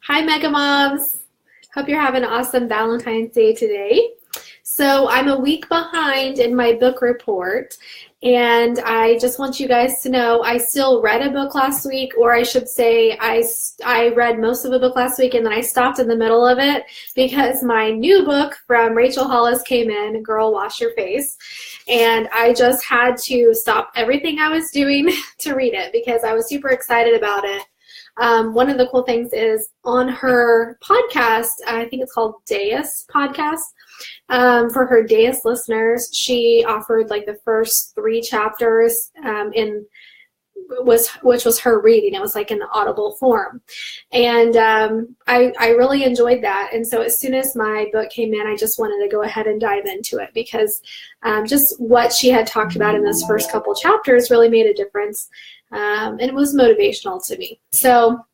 Hi, Mega Moms. Hope you're having an awesome Valentine's Day today. So I'm a week behind in my book report, and I just want you guys to know I still read a book last week, or I should say I read most of a book last week, and then I stopped in the middle of it because my new book from Rachel Hollis came in, Girl, Wash Your Face, and I just had to stop everything I was doing to read it because I was super excited about it. One of the cool things is on her podcast, I think it's called Deus Podcast. For her Deus listeners, she offered like the first 3 chapters which was her reading. It was like in the audible form, and I really enjoyed that. And so as soon as my book came in, I just wanted to go ahead and dive into it because just what she had talked about in those first couple chapters really made a difference. And it was motivational to me. So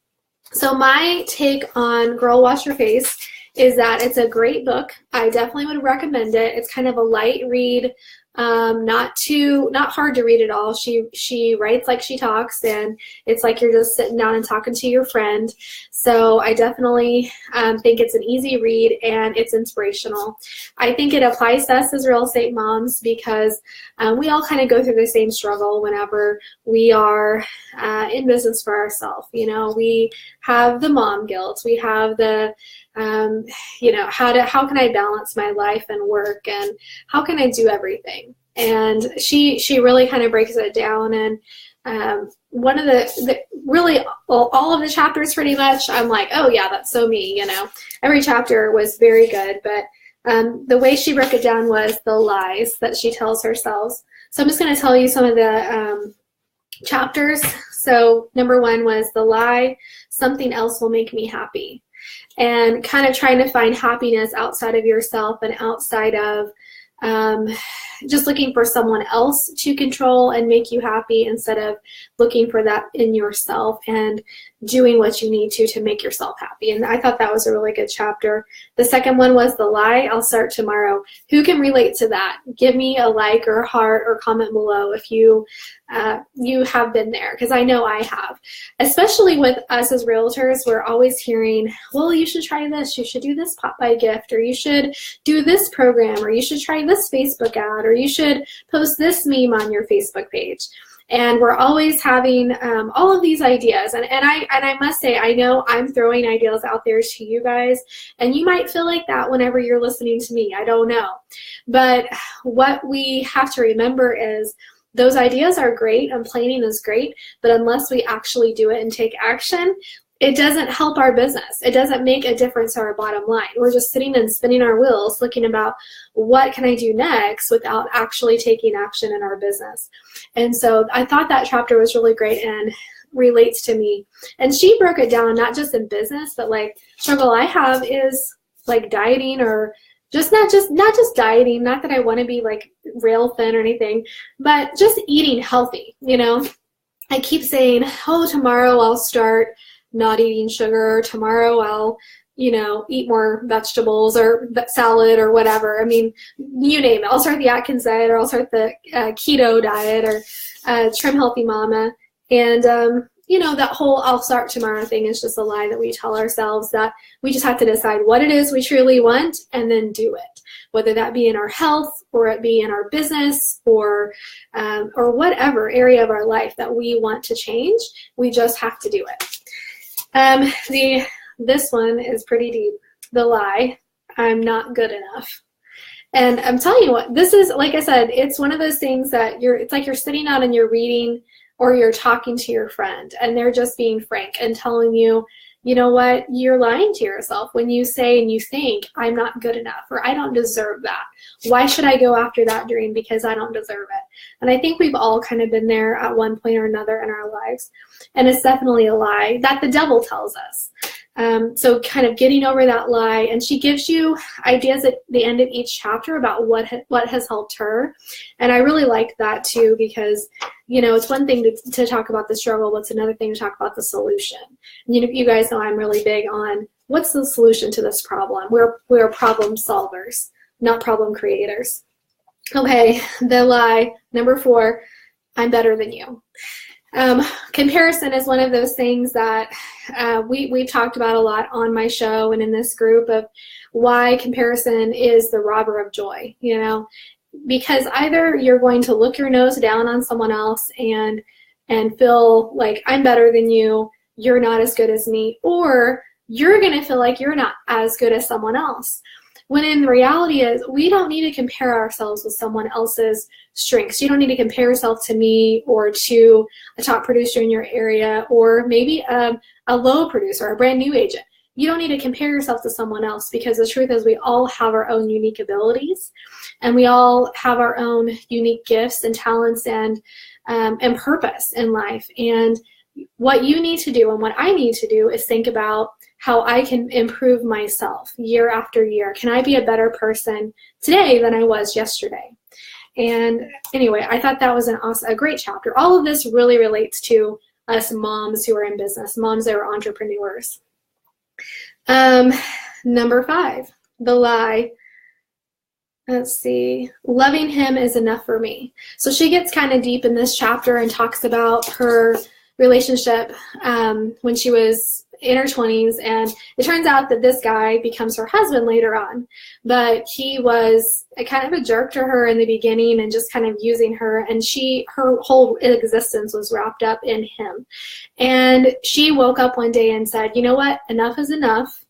my take on Girl Wash Your Face is that it's a great book. I definitely would recommend it. It's kind of a light read, not hard to read at all. She writes like she talks, and it's like you're just sitting down and talking to your friend. So I definitely think it's an easy read, and it's inspirational. I think it applies to us as real estate moms because we all kind of go through the same struggle whenever we are in business for ourselves. You know, we have the mom guilt. We have the how can I balance my life and work, and how can I do everything? And she really kind of breaks it down. And one of the really all of the chapters pretty much, I'm like, oh yeah, that's so me. You know, every chapter was very good, but the way she broke it down was the lies that she tells herself. So I'm just going to tell you some of the chapters. So number 1 was the lie, something else will make me happy. And kind of trying to find happiness outside of yourself and outside of just looking for someone else to control and make you happy instead of looking for that in yourself and doing what you need to make yourself happy. And I thought that was a really good chapter. The second one was the lie, I'll start tomorrow. Who can relate to that? Give me a like or heart or comment below if you have been there, because I know I have. Especially with us as realtors, we're always hearing, well, you should try this, you should do this pop-by gift, or you should do this program, or you should try this Facebook ad, or you should post this meme on your Facebook page. And we're always having all of these ideas. And I must say, I know I'm throwing ideas out there to you guys, and you might feel like that whenever you're listening to me. I don't know. But what we have to remember is those ideas are great and planning is great, but unless we actually do it and take action, it doesn't help our business. It doesn't make a difference to our bottom line. We're just sitting and spinning our wheels looking about what can I do next without actually taking action in our business. And so I thought that chapter was really great and relates to me. And she broke it down not just in business, but like struggle I have is like dieting, or not just dieting, not that I want to be like rail thin or anything, but just eating healthy. You know, I keep saying, oh, tomorrow I'll start not eating sugar, tomorrow I'll, eat more vegetables or salad or whatever. I mean, you name it. I'll start the Atkins diet, or I'll start the keto diet, or Trim Healthy Mama. And, that whole I'll start tomorrow thing is just a lie that we tell ourselves, that we just have to decide what it is we truly want and then do it. Whether that be in our health, or it be in our business, or whatever area of our life that we want to change, we just have to do it. This one is pretty deep. The lie, I'm not good enough. And I'm telling you what, this is, like I said, it's one of those things that it's like you're sitting out and you're reading, or you're talking to your friend, and they're just being frank and telling you, you know what, you're lying to yourself when you say and you think, I'm not good enough, or I don't deserve that. Why should I go after that dream because I don't deserve it? And I think we've all kind of been there at one point or another in our lives. And it's definitely a lie that the devil tells us. So kind of getting over that lie, and she gives you ideas at the end of each chapter about what has helped her. And I really like that too, because it's one thing to talk about the struggle, but it's another thing to talk about the solution. You guys know I'm really big on what's the solution to this problem. We're problem solvers, not problem creators. Okay, the lie, number 4, I'm better than you. Comparison is one of those things that we've talked about a lot on my show and in this group of why comparison is the robber of joy, because either you're going to look your nose down on someone else and feel like I'm better than you, you're not as good as me, or you're going to feel like you're not as good as someone else. When in reality is we don't need to compare ourselves with someone else's strengths. You don't need to compare yourself to me or to a top producer in your area or maybe a low producer, a brand new agent. You don't need to compare yourself to someone else, because the truth is we all have our own unique abilities and we all have our own unique gifts and talents and purpose in life. And what you need to do and what I need to do is think about how I can improve myself year after year. Can I be a better person today than I was yesterday? And anyway, I thought that was a great chapter. All of this really relates to us moms who are in business, moms that are entrepreneurs. Number 5, the lie. Let's see. Loving him is enough for me. So she gets kind of deep in this chapter and talks about her relationship when she was in her 20s, and it turns out that this guy becomes her husband later on, but he was a kind of a jerk to her in the beginning and just kind of using her, and her whole existence was wrapped up in him. And she woke up one day and said, you know what, enough is enough.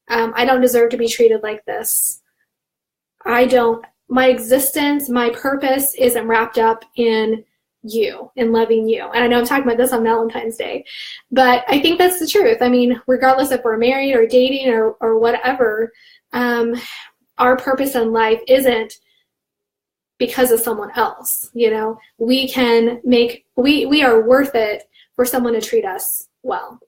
I don't deserve to be treated like this. My existence, my purpose isn't wrapped up in you and loving you. And I know I'm talking about this on Valentine's Day, but I think that's the truth. I mean, regardless if we're married or dating or whatever, our purpose in life isn't because of someone else. We are worth it for someone to treat us well.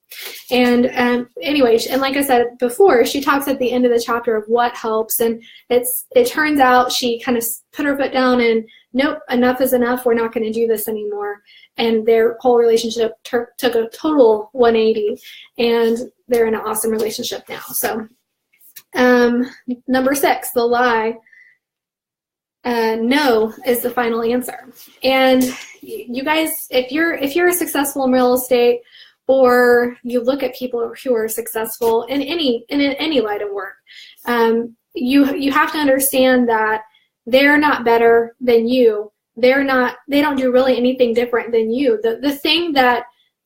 And anyway, and like I said before, she talks at the end of the chapter of what helps, and it turns out she kind of put her foot down and nope, enough is enough. We're not going to do this anymore. And their whole relationship took a total 180, and they're in an awesome relationship now. So number 6, the lie. No is the final answer. And you guys, if you're successful in real estate, or you look at people who are successful in any line of work, you have to understand that they're not better than you. They don't do really anything different than you. The thing that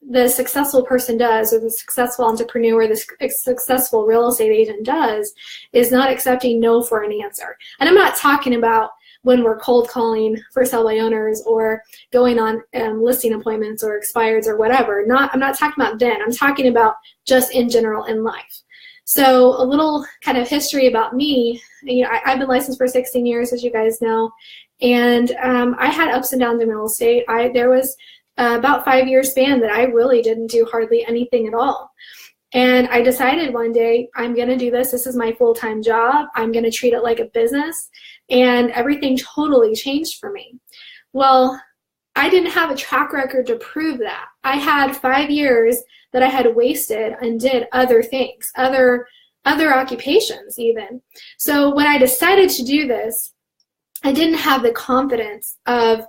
the successful person does, or the successful entrepreneur, the successful real estate agent does, is not accepting no for an answer. And I'm not talking about when we're cold calling for sale by owners or going on listing appointments or expireds or whatever. I'm not talking about then. I'm talking about just in general in life. So a little kind of history about me. I've been licensed for 16 years, as you guys know, and I had ups and downs in real estate. There was about 5 year span that I really didn't do hardly anything at all. And I decided one day, I'm going to do this. This is my full-time job. I'm going to treat it like a business. And everything totally changed for me. Well, I didn't have a track record to prove that. I had 5 years that I had wasted and did other things, other occupations even. So when I decided to do this, I didn't have the confidence of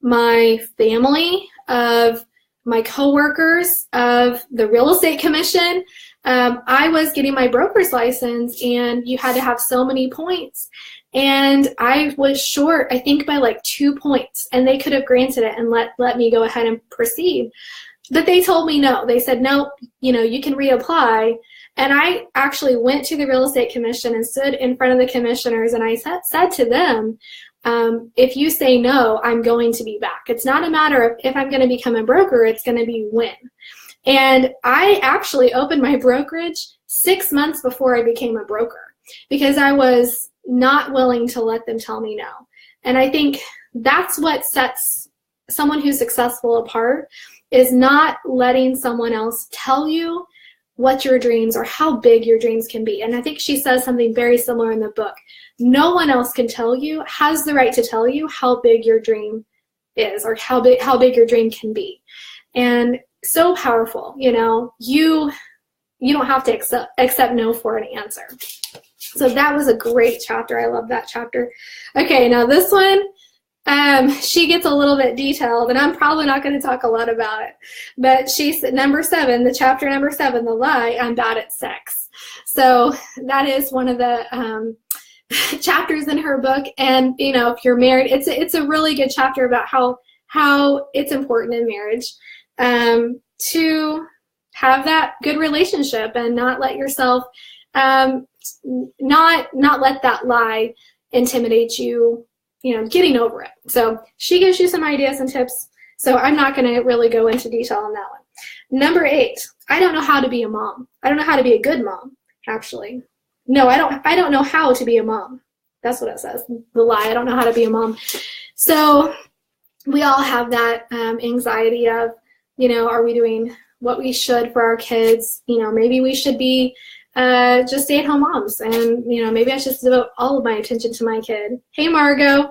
my family, of my coworkers, of the real estate commission. I was getting my broker's license, and you had to have so many points. And I was short, I think, by like 2 points, and they could have granted it and let me go ahead and proceed. But they told me no. They said, no, you can reapply. And I actually went to the real estate commission and stood in front of the commissioners, and I said to them, if you say no, I'm going to be back. It's not a matter of if I'm going to become a broker, it's going to be when. And I actually opened my brokerage 6 months before I became a broker, because I was not willing to let them tell me no. And I think that's what sets someone who's successful apart, is not letting someone else tell you what your dreams or how big your dreams can be. And I think she says something very similar in the book. No one else can tell you, has the right to tell you how big your dream is, or how big your dream can be. And so powerful, you don't have to accept no for an answer. So that was a great chapter. I love that chapter. Okay, now this one, She gets a little bit detailed, and I'm probably not going to talk a lot about it. But she's number 7, the chapter number 7, the lie, I'm bad at sex. So that is one of the chapters in her book. And if you're married, it's a really good chapter about how it's important in marriage to have that good relationship and not let yourself not let that lie intimidate you, getting over it. So she gives you some ideas and tips. So I'm not going to really go into detail on that one. Number 8, I don't know how to be a mom. I don't know how to be a good mom, actually. No, I don't know how to be a mom. That's what it says. The lie, I don't know how to be a mom. So we all have that anxiety of, are we doing what we should for our kids? Maybe we should be just stay-at-home moms, and maybe I should devote all of my attention to my kid. Hey, Margot.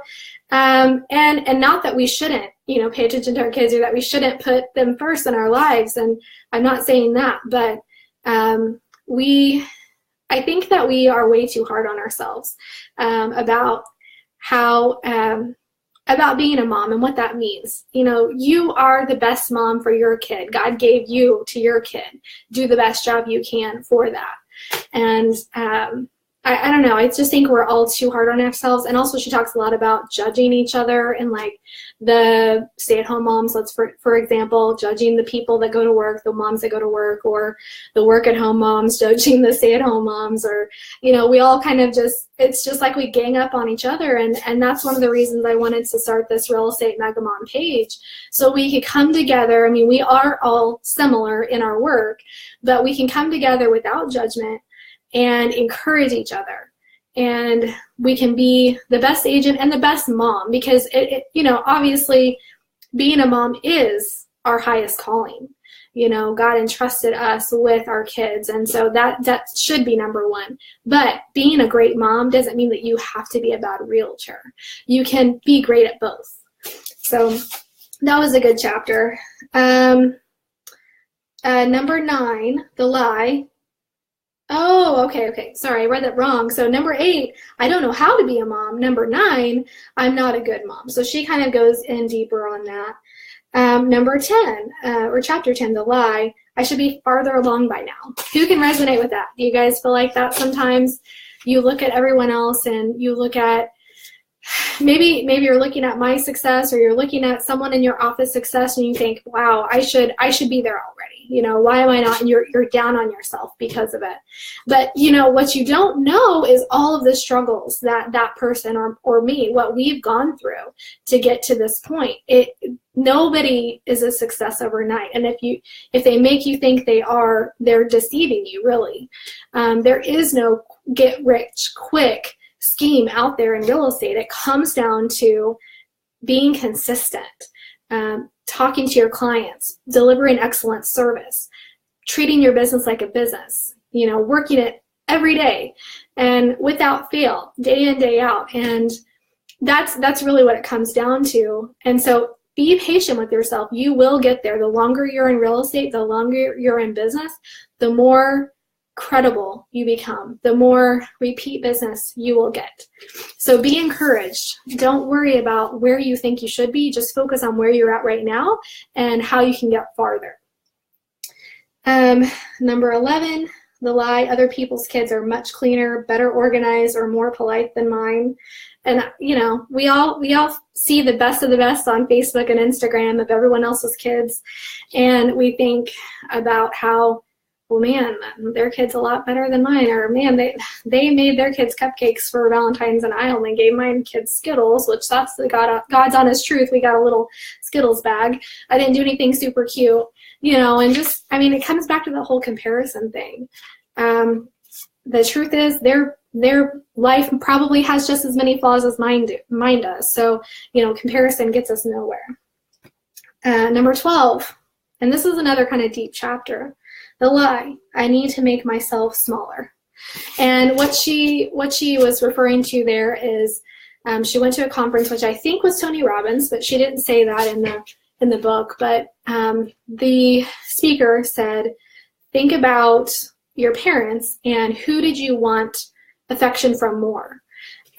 And not that we shouldn't, pay attention to our kids, or that we shouldn't put them first in our lives. And I'm not saying that, but I think that we are way too hard on ourselves about how about being a mom and what that means. You are the best mom for your kid. God gave you to your kid. Do the best job you can for that. And I don't know. I just think we're all too hard on ourselves. And also she talks a lot about judging each other, and like the stay-at-home moms, for example, judging the people that go to work, the moms that go to work, or the work-at-home moms judging the stay-at-home moms, or, we all kind of it's just like we gang up on each other. And that's one of the reasons I wanted to start this Real Estate Mega Mom page, so we could come together. I mean, we are all similar in our work, but we can come together without judgment and encourage each other, and we can be the best agent and the best mom, because obviously being a mom is our highest calling. God entrusted us with our kids, and so that should be number 1. But being a great mom doesn't mean that you have to be a bad realtor. You can be great at both. So that was a good chapter. Number 9, the lie. Oh, okay. Sorry, I read that wrong. So number 8, I don't know how to be a mom. Number 9, I'm not a good mom. So she kind of goes in deeper on that. Number 10, or chapter 10, the lie, I should be farther along by now. Who can resonate with that? Do you guys feel like that sometimes? You look at everyone else, and you look at, maybe you're looking at my success, or you're looking at someone in your office success, and you think, wow, I should be there already. Why am I not? And you're down on yourself because of it. But what you don't know is all of the struggles that person or me, what we've gone through to get to this point. Nobody is a success overnight. And if they make you think they are, they're deceiving you, really. There is no get rich quick scheme out there in real estate. It comes down to being consistent, talking to your clients, delivering excellent service, treating your business like a business, working it every day and without fail, day in, day out. And that's really what it comes down to. And so be patient with yourself. You will get there. The longer you're in real estate, the longer you're in business, the more credible you become, the more repeat business you will get. So be encouraged. Don't worry about where you think you should be. Just focus on where you're at right now and how you can get farther. Number 11, the lie, other people's kids are much cleaner, better organized, or more polite than mine. And we all see the best of the best on Facebook and Instagram of everyone else's kids, and we think about how, well, man, their kid's a lot better than mine, or man, they made their kids cupcakes for Valentine's and I only gave mine kids Skittles, which that's God's honest truth. We got a little Skittles bag. I didn't do anything super cute, and just, it comes back to the whole comparison thing. The truth is their life probably has just as many flaws as mine does. So, comparison gets us nowhere. Number 12, and this is another kind of deep chapter. The lie, I need to make myself smaller. And what she was referring to there is she went to a conference, which I think was Tony Robbins, but she didn't say that in the book. But the speaker said, think about your parents and who did you want affection from more?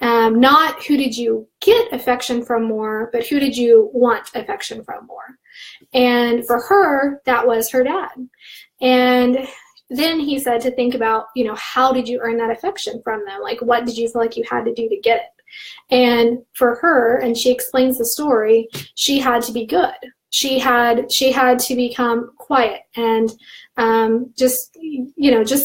Not who did you get affection from more, but who did you want affection from more. And for her, that was her dad. And then he said to think about, how did you earn that affection from them? Like, what did you feel like you had to do to get it? And for her, and she explains the story, she had to be good. She had to become quiet and just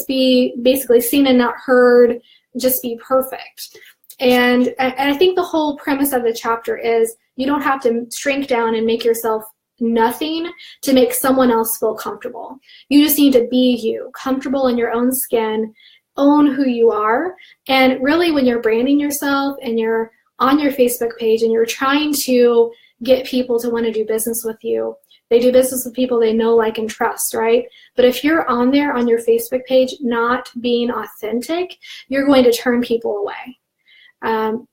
be basically seen and not heard, just be perfect. And I think the whole premise of the chapter is you don't have to shrink down and make yourself nothing to make someone else feel comfortable. You just need to be you, comfortable in your own skin, own who you are. And really, when you're branding yourself and you're on your Facebook page and you're trying to get people to want to do business with you, they do business with people they know, like, and trust, right? But if you're on there on your Facebook page not being authentic, you're going to turn people away.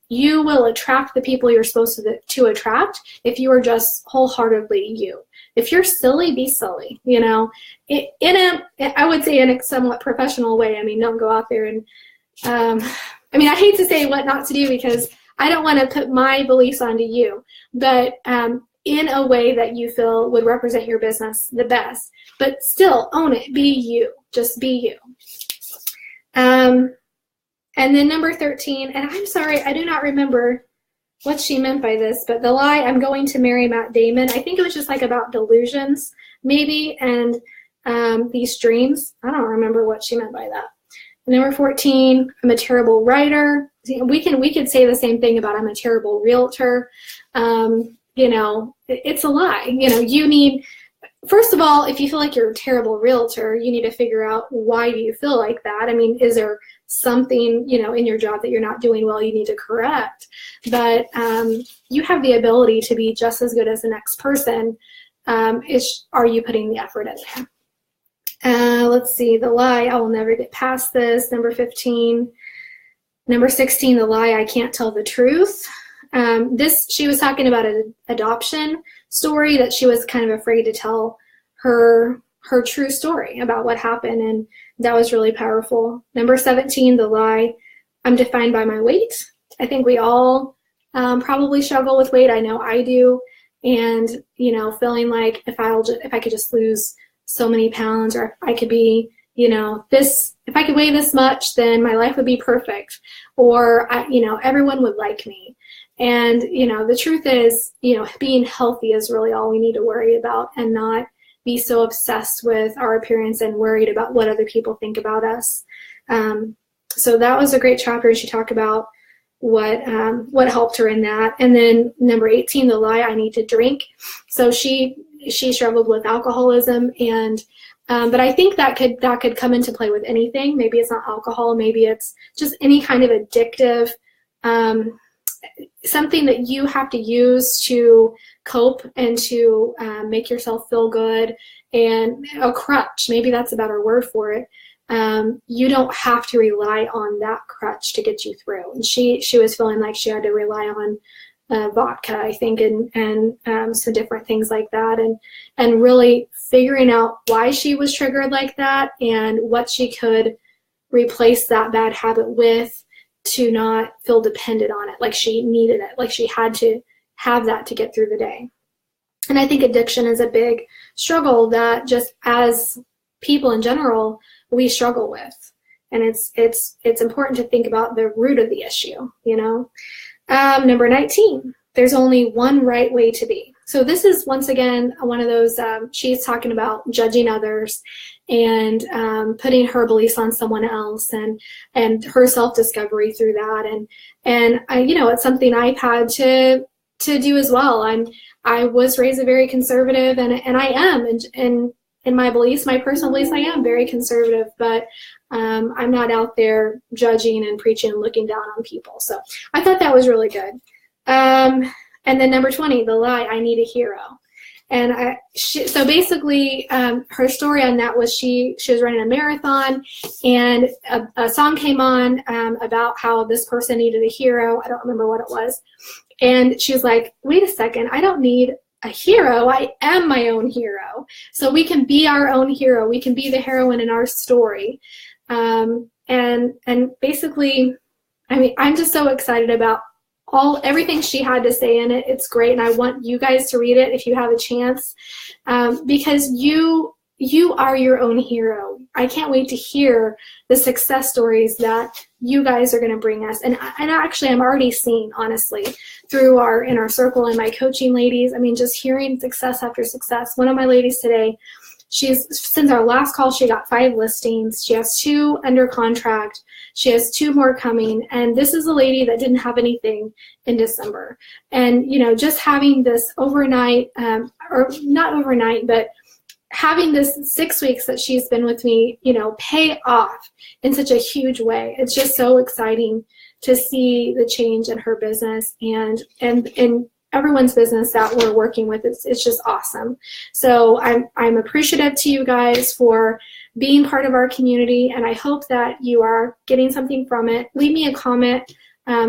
You will attract the people you're supposed to attract if you are just wholeheartedly you. If you're silly, be silly, I would say in a somewhat professional way. I mean, don't go out there and, I hate to say what not to do because I don't want to put my beliefs onto you, but in a way that you feel would represent your business the best, but still own it, be you, just be you. And then number 13, and I'm sorry, I do not remember what she meant by this, but the lie, I'm going to marry Matt Damon. I think it was just like about delusions, maybe, and these dreams. I don't remember what she meant by that. Number 14, I'm a terrible writer. We could say the same thing about I'm a terrible realtor. It's a lie. You need, first of all, if you feel like you're a terrible realtor, you need to figure out why do you feel like that. I mean, is there something, in your job that you're not doing well you need to correct? But you have the ability to be just as good as the next person. Are you putting the effort in there? Let's see, the lie, I will never get past this. Number 15. Number 16, the lie, I can't tell the truth. She was talking about an adoption story that she was kind of afraid to tell her true story about what happened, and that was really powerful. Number 17, the lie, I'm defined by my weight. I think we all probably struggle with weight. I know I do, and feeling like if I could just lose so many pounds, or if I could be if I could weigh this much, then my life would be perfect, or everyone would like me. And the truth is, being healthy is really all we need to worry about, and not be so obsessed with our appearance and worried about what other people think about us. So that was a great chapter. She talked about what helped her in that. And then number 18, the lie, I need to drink. So she struggled with alcoholism, and but I think that could come into play with anything. Maybe it's not alcohol, maybe it's just any kind of addictive something that you have to use to cope and to make yourself feel good, and a crutch, maybe that's a better word for it. You don't have to rely on that crutch to get you through. And she was feeling like she had to rely on vodka, I think, and some different things like that, and really figuring out why she was triggered like that and what she could replace that bad habit with, to not feel dependent on it, like she needed it, like she had to have that to get through the day. And I think addiction is a big struggle that just as people in general, we struggle with. And it's important to think about the root of the issue, Number 19, there's only one right way to be. So this is, once again, one of those, she's talking about judging others and putting her beliefs on someone else, and her self-discovery through that. And I, it's something I've had to do as well. I was raised a very conservative, and I am, and in my beliefs, my personal beliefs, I am very conservative, but I'm not out there judging and preaching and looking down on people. So I thought that was really good. And then number 20, the lie, I need a hero. And so basically, her story on that was she was running a marathon, and a song came on about how this person needed a hero. I don't remember what it was. And she was like, wait a second, I don't need a hero. I am my own hero. So we can be our own hero. We can be the heroine in our story. And basically, I mean, I'm just so excited about everything she had to say in it. It's great, and I want you guys to read it if you have a chance, because you are your own hero. I can't wait to hear the success stories that you guys are going to bring us. And actually, I'm already seeing, honestly, through our inner circle and my coaching ladies. I mean, just hearing success after success. One of my ladies today, since our last call, she got 5 listings. She has 2 under contract. She has 2 more coming. And this is a lady that didn't have anything in December. And, you know, just having this overnight, or not overnight, but having this 6 weeks that she's been with me, you know, pay off in such a huge way. It's just so exciting to see the change in her business and in everyone's business that we're working with. It's just awesome. So I'm appreciative to you guys for being part of our community, and I hope that you are getting something from it. Leave me a comment.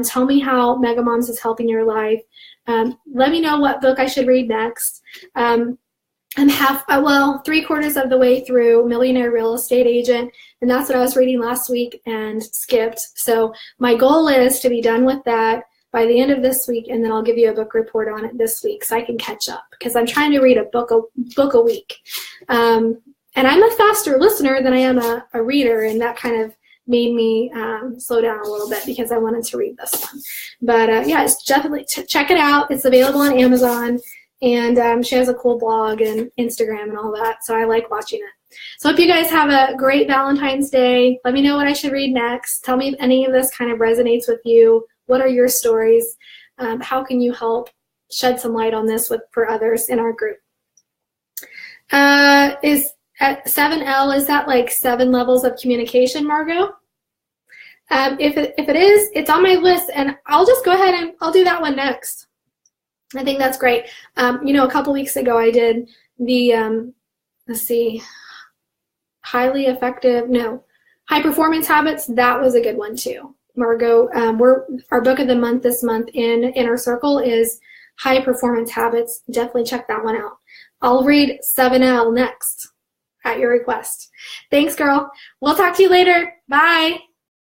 Tell me how Mega Moms is helping your life. Let me know what book I should read next. I'm 3/4 of the way through Millionaire Real Estate Agent, and that's what I was reading last week and skipped. So my goal is to be done with that by the end of this week, and then I'll give you a book report on it this week so I can catch up, because I'm trying to read a book a week. And I'm a faster listener than I am a reader, and that kind of made me slow down a little bit because I wanted to read this one. But yeah, it's definitely check it out. It's available on Amazon. And she has a cool blog and Instagram and all that, so I like watching it. So hope you guys have a great Valentine's Day. Let me know what I should read next. Tell me if any of this kind of resonates with you. What are your stories? How can you help shed some light on this for others in our group? Is at 7L, is that like 7 levels of communication, Margot? If it is, it's on my list, and I'll just go ahead and I'll do that one next. I think that's great. You know, a couple weeks ago I did the, high performance habits. That was a good one too. Margot, our book of the month this month in Inner Circle is High Performance Habits. Definitely check that one out. I'll read 7L next at your request. Thanks, girl. We'll talk to you later. Bye.